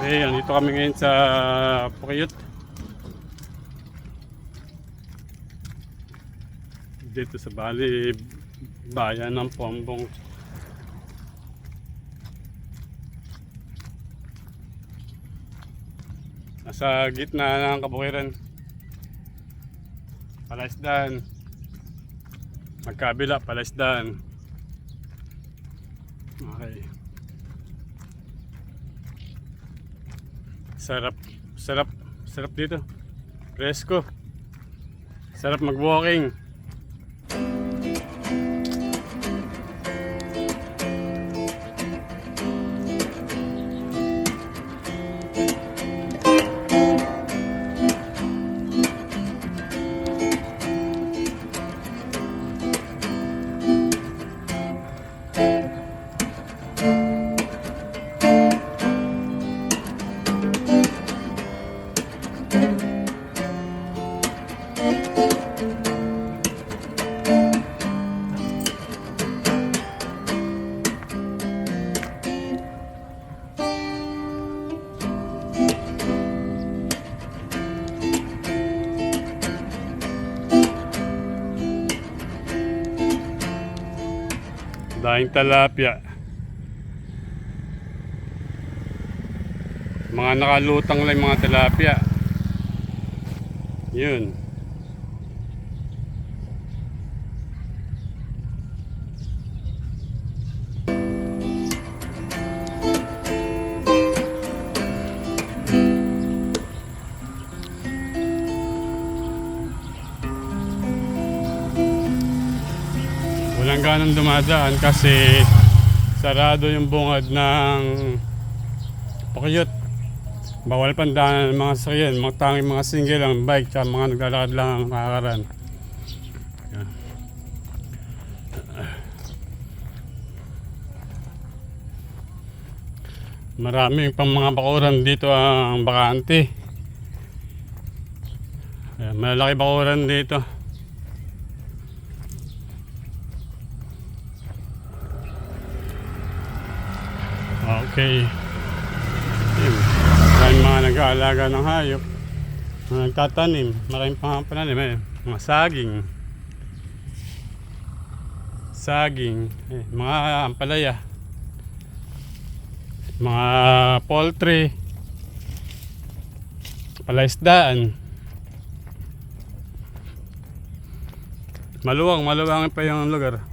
Okay, andito kami ngayon sa Pukayot. Dito sa Bali, bayan ng Pombong. Nasa gitna ng kabukiran. Palaisdaan. Magkabila, Palaisdaan. Okay. Sarap dito. Presko. Sarap mag-walking. Daing talapia. Mga nakalutang lang mga talapia. Yun. Walang ganang dumadaan kasi sarado yung bungad ng Pukayot. Bawal pandaanan ng mga sasakyan, mga tanging mga single lang bike at mga naglalakad lang ang nakakaran. Yan. Maraming pang mga bakuran dito ang bakante. Yan, malaki bakuran dito. Okay. Maraming mga nag-aalaga ng hayop, mga nagtatanim, maraming pang pananim, mga saging, mga ampalaya, mga poultry, palaisdaan. Maluwang pa yung lugar.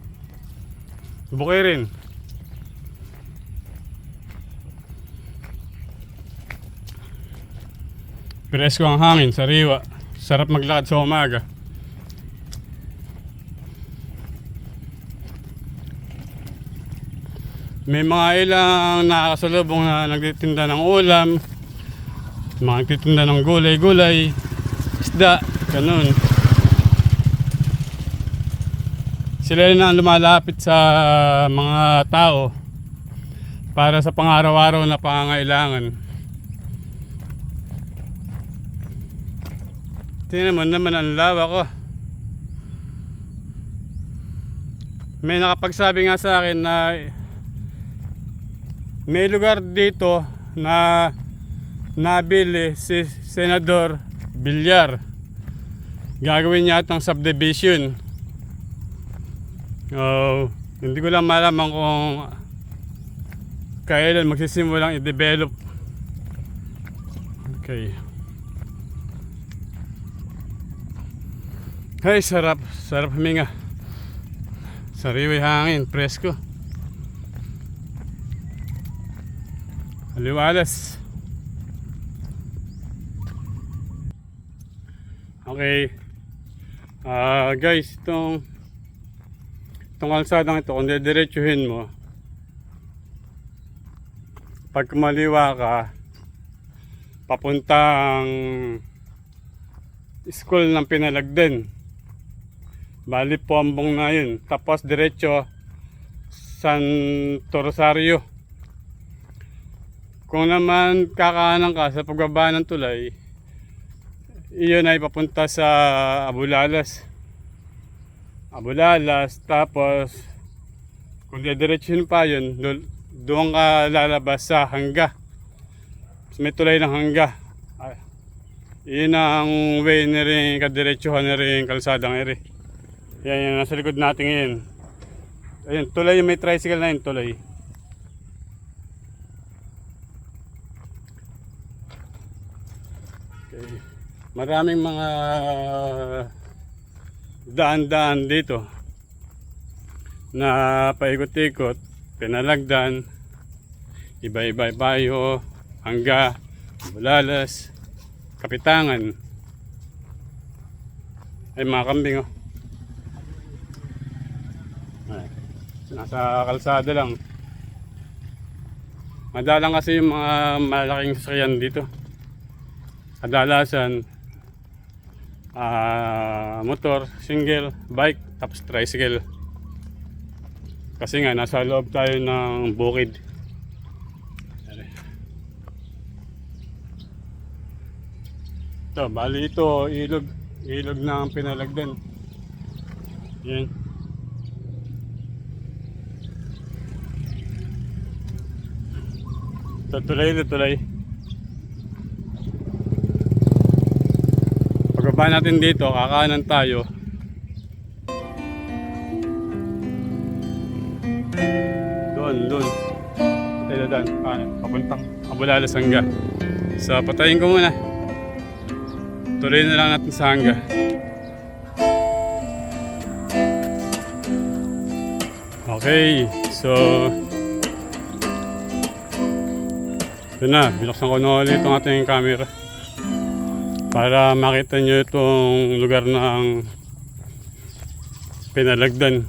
Bukirin. Presko ang hangin, sariwa. Sarap maglakad sa umaga. May mga ilang nakakasalubong na nagtitinda ng ulam, mga nagtitinda ng gulay, isda, ganun. Sila rin ang lumalapit sa mga tao para sa pang-araw-araw na pangangailangan. Tingnan mo naman ang lawak ko. May nakapagsabi nga sa akin na may lugar dito na nabili si Senador Villar. Gagawin niya itong subdivision. Hindi ko lang malaman kung kailan magsisimulang i-develop. Okay. Ay, sarap huminga. Sariway hangin, presko. Aliwalas. Okay. Guys, itong kalsadang ito, kung diretsuhin mo, pag kumaliwa ka, papuntang school ng Pinalagden. Bali Pombong na yun. Tapos diretso Santo Rosario. Kung naman kakaanan ka sa pagbaba ng tulay, iyon ay papunta sa Abulalas. Tapos kung didiretsuhin pa yun, doon ka lalabas sa Hangga. may tulay ng hangga. Ay, yun ang way na rin, kadiretsuhan na rin kalsadang ere. Yan yung nasa likod natin ngayon. Ayun, tulay yung may tricycle na yun, tulay. Okay. Maraming mga daan-daan dito na paikot-ikot, pinalagdan, iba-iba bayo, hangga, bulalas, kapitangan. Ay mga kambing oh. Ay, nasa kalsada lang. Madalang kasi yung mga malaking sasakyan dito. Kadalasan motor, single, bike, tapos tricycle. Kasi nga nasa loob tayo ng bukid. Ito, bali ito, ilog ng pinalagdan. Yan. Ito tulay. Pagbaba natin dito, kakanan tayo. Doon. Tayo doon, papuntang Abulalas hangga. So, patayin ko muna. Tuloy na lang natin sa hangga. Okay, so ito na, binuksan ko na ulit itong ating camera para makita nyo itong lugar ng pinalagdan.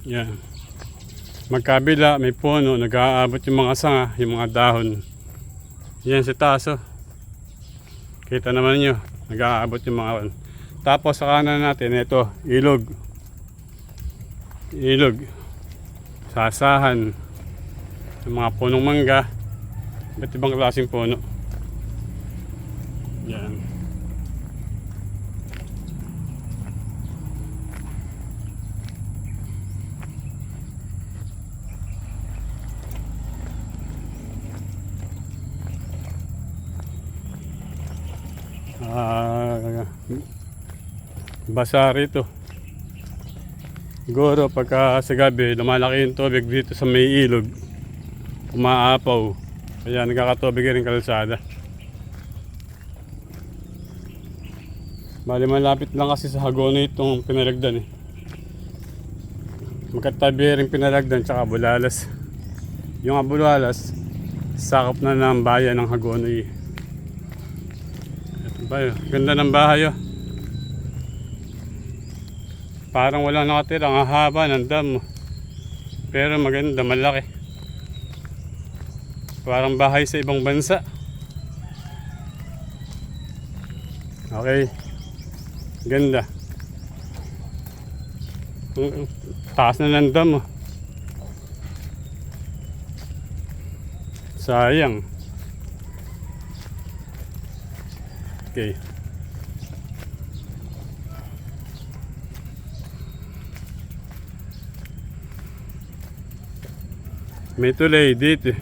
Yan. Magkabila, may puno, nag-aabot yung mga sanga, yung mga dahon. Yan sa taas oh. Kita naman nyo, nag-aabot yung mga. Tapos sa kanan natin, ito, ilog. Sasahan. Yung mga punong mangga. Iba't ibang klaseng puno. Yan. Basa rito. Siguro pagka sa gabi lumalaki yung tubig dito sa may ilog, umaapaw, kaya nagkakatubig rin kalsada. Bali malapit lang kasi sa Hagonoy itong pinalagdan eh. Magkatabi rin pinalagdan tsaka Bulalas. Yung Bulalas sakop na ng bayan ng Hagonoy. Ito ba yun? Ganda ng bahay oh. Parang walang nakatira, ang haba ng dam. Pero maganda, malaki. Parang bahay sa ibang bansa. Okay. Ganda. Taas na ng dam. Sayang. Okay. May tulay dito.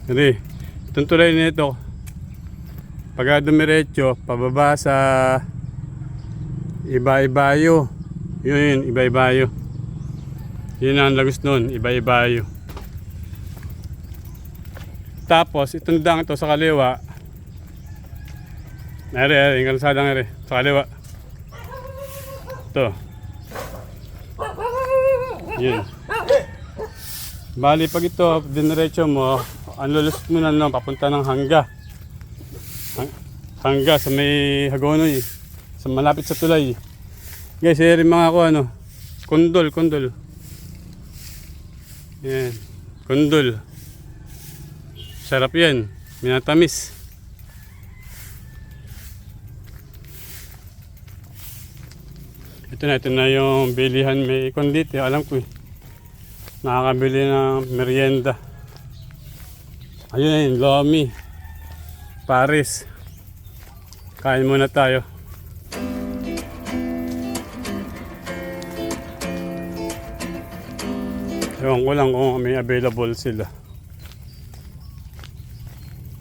Hindi. Itong tulay nito, pag dumiretso, pababa sa Iba-Ibayo. Yun, Iba-Ibayo. Yun ang lagos nun, Iba-Ibayo. Tapos, itong dang ito sa kaliwa. Yung kalsadang ere. Sa kaliwa. Ito. Yun. Bali pag ito diniretso mo, ang lulusot mo na lang papunta ng hangga. Hangga sa may Hagonoy, sa malapit sa tulay. Guys, rin mga ko kundol. Yan, kundol. Sarap yan, minatamis. Ito na yung bilihan, may kondite, alam ko eh. Nakakabili ng merienda. Ayun, lomi, Paris. Kain muna tayo. Ewan ko lang kung may available sila.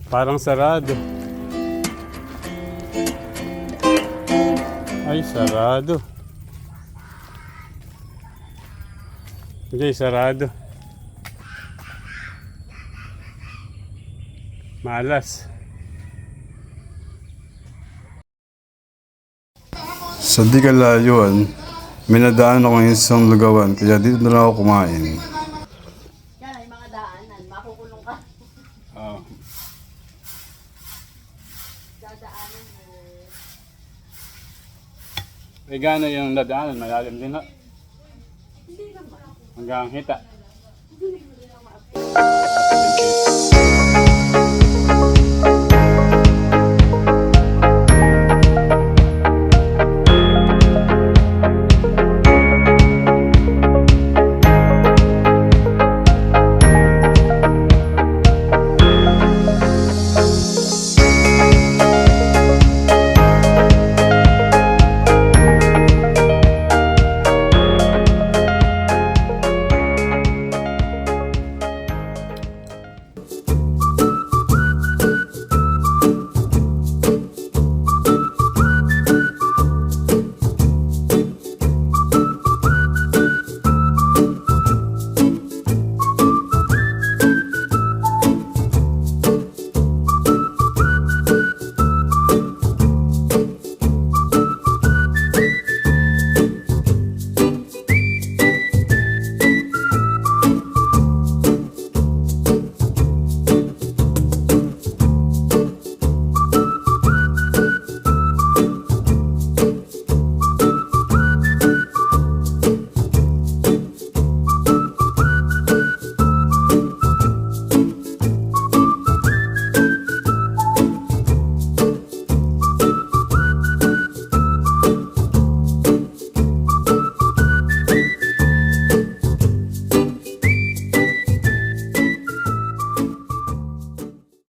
Parang sarado. Ay, sarado. Hindi, sarado. Malas. Sa di kalayuan, minadaan ako ng isang lugawan, kaya dito na lang ako kumain. Yan ay mga daanan, makukulong ka. Oh. Dadaanan mo. Eh, gano'n yung nadaanan? Malalim din na. Hindi naman. Hanggang hita. Hindi naman.